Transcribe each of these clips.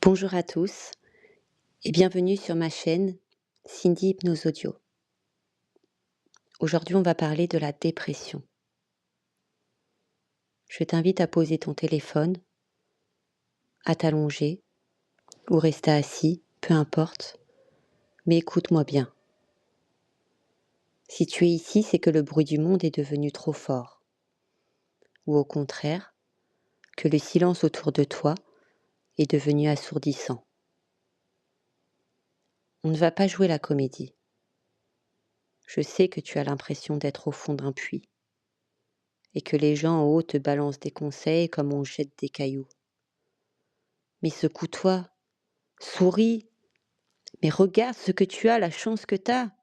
Bonjour à tous et bienvenue sur ma chaîne Cindy Hypnose Audio. Aujourd'hui, on va parler de la dépression. Je t'invite à poser ton téléphone, à t'allonger ou rester assis, peu importe, mais écoute-moi bien. Si tu es ici, c'est que le bruit du monde est devenu trop fort, ou au contraire, que le silence autour de toi est devenu assourdissant. On ne va pas jouer la comédie. Je sais que tu as l'impression d'être au fond d'un puits et que les gens en haut te balancent des conseils comme on jette des cailloux. Mais secoue-toi, souris, mais regarde ce que tu as, la chance que tu as.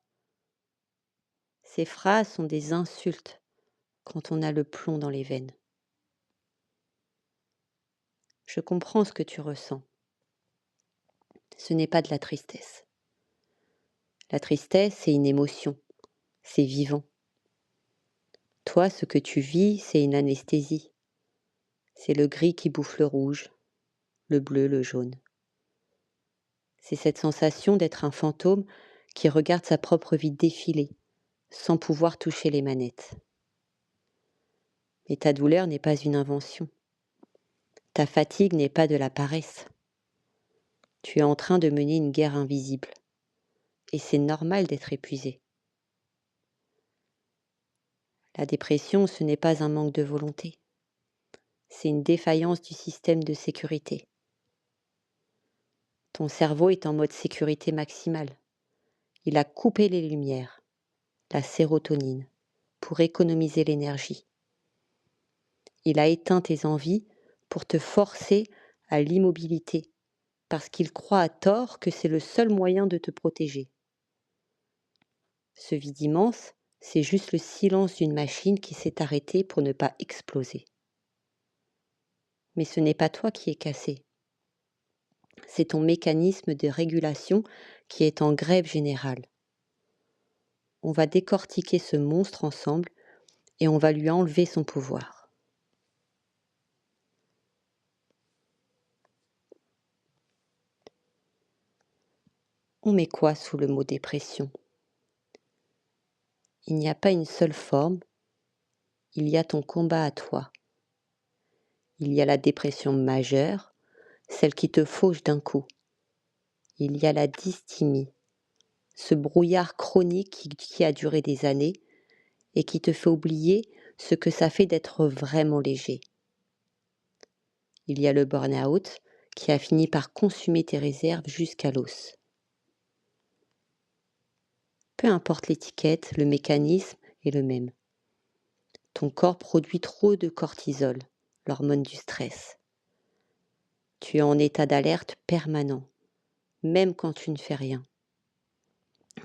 Ces phrases sont des insultes quand on a le plomb dans les veines. Je comprends ce que tu ressens. Ce n'est pas de la tristesse. La tristesse, c'est une émotion, c'est vivant. Toi, ce que tu vis, c'est une anesthésie. C'est le gris qui bouffe le rouge, le bleu, le jaune. C'est cette sensation d'être un fantôme qui regarde sa propre vie défiler, sans pouvoir toucher les manettes. Mais ta douleur n'est pas une invention. Ta fatigue n'est pas de la paresse. Tu es en train de mener une guerre invisible. Et c'est normal d'être épuisé. La dépression, ce n'est pas un manque de volonté. C'est une défaillance du système de sécurité. Ton cerveau est en mode sécurité maximale. Il a coupé les lumières, la sérotonine, pour économiser l'énergie. Il a éteint tes envies pour te forcer à l'immobilité, parce qu'il croit à tort que c'est le seul moyen de te protéger. Ce vide immense, c'est juste le silence d'une machine qui s'est arrêtée pour ne pas exploser. Mais ce n'est pas toi qui es cassé. C'est ton mécanisme de régulation qui est en grève générale. On va décortiquer ce monstre ensemble et on va lui enlever son pouvoir. On met quoi sous le mot dépression ? Il n'y a pas une seule forme, il y a ton combat à toi. Il y a la dépression majeure, celle qui te fauche d'un coup. Il y a la dysthymie, ce brouillard chronique qui a duré des années et qui te fait oublier ce que ça fait d'être vraiment léger. Il y a le burn-out qui a fini par consumer tes réserves jusqu'à l'os. Peu importe l'étiquette, le mécanisme est le même. Ton corps produit trop de cortisol, l'hormone du stress. Tu es en état d'alerte permanent, même quand tu ne fais rien.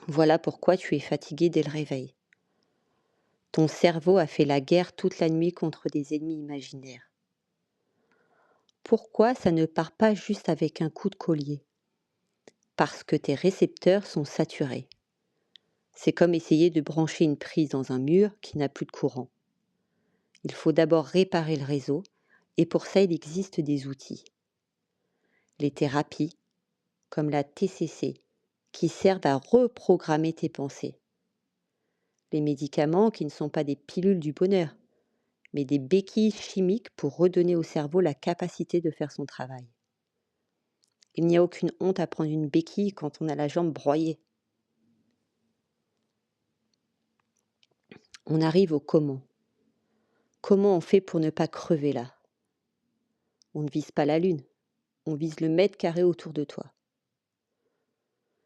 Voilà pourquoi tu es fatigué dès le réveil. Ton cerveau a fait la guerre toute la nuit contre des ennemis imaginaires. Pourquoi ça ne part pas juste avec un coup de collier ? Parce que tes récepteurs sont saturés. C'est comme essayer de brancher une prise dans un mur qui n'a plus de courant. Il faut d'abord réparer le réseau et pour ça il existe des outils. Les thérapies, comme la TCC, qui servent à reprogrammer tes pensées. Les médicaments qui ne sont pas des pilules du bonheur, mais des béquilles chimiques pour redonner au cerveau la capacité de faire son travail. Il n'y a aucune honte à prendre une béquille quand on a la jambe broyée. On arrive au comment. Comment on fait pour ne pas crever là ? On ne vise pas la lune, on vise le mètre carré autour de toi.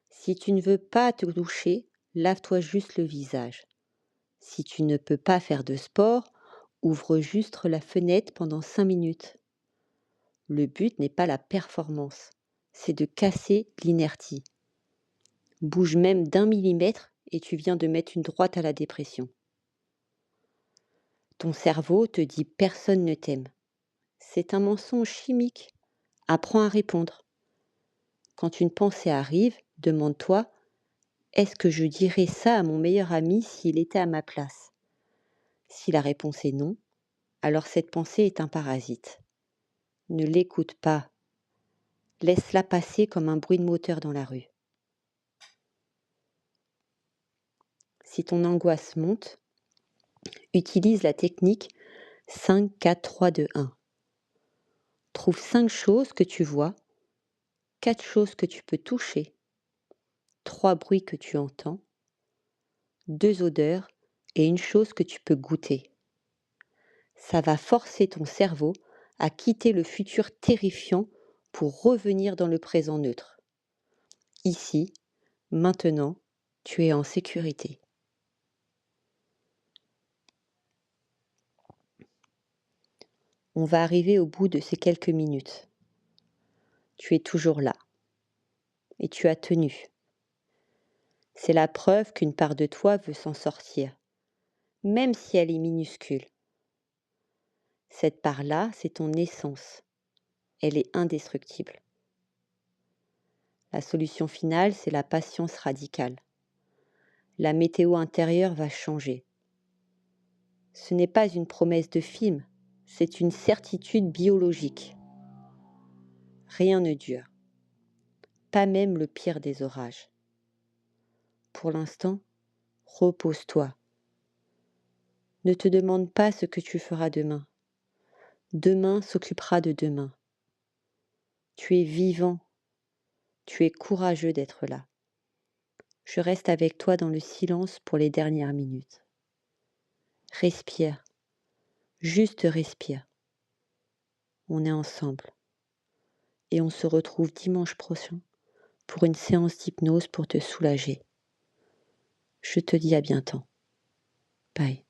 Si tu ne veux pas te doucher, lave-toi juste le visage. Si tu ne peux pas faire de sport, ouvre juste la fenêtre pendant 5 minutes. Le but n'est pas la performance, c'est de casser l'inertie. Bouge même d'1 millimètre et tu viens de mettre une droite à la dépression. Ton cerveau te dit personne ne t'aime. C'est un mensonge chimique. Apprends à répondre. Quand une pensée arrive, demande-toi, est-ce que je dirais ça à mon meilleur ami s'il était à ma place ? Si la réponse est non, alors cette pensée est un parasite. Ne l'écoute pas. Laisse-la passer comme un bruit de moteur dans la rue. Si ton angoisse monte, utilise la technique 5, 4, 3, 2, 1. Trouve 5 choses que tu vois, 4 choses que tu peux toucher, 3 bruits que tu entends, 2 odeurs et une chose que tu peux goûter. Ça va forcer ton cerveau à quitter le futur terrifiant pour revenir dans le présent neutre. Ici, maintenant, tu es en sécurité. On va arriver au bout de ces quelques minutes. Tu es toujours là. Et tu as tenu. C'est la preuve qu'une part de toi veut s'en sortir, même si elle est minuscule. Cette part-là, c'est ton essence. Elle est indestructible. La solution finale, c'est la patience radicale. La météo intérieure va changer. Ce n'est pas une promesse de film, c'est une certitude biologique. Rien ne dure, pas même le pire des orages. Pour l'instant, repose-toi. Ne te demande pas ce que tu feras demain. Demain s'occupera de demain. Tu es vivant, tu es courageux d'être là. Je reste avec toi dans le silence pour les dernières minutes. Respire, juste respire. On est ensemble. Et on se retrouve dimanche prochain pour une séance d'hypnose pour te soulager. Je te dis à bientôt. Bye.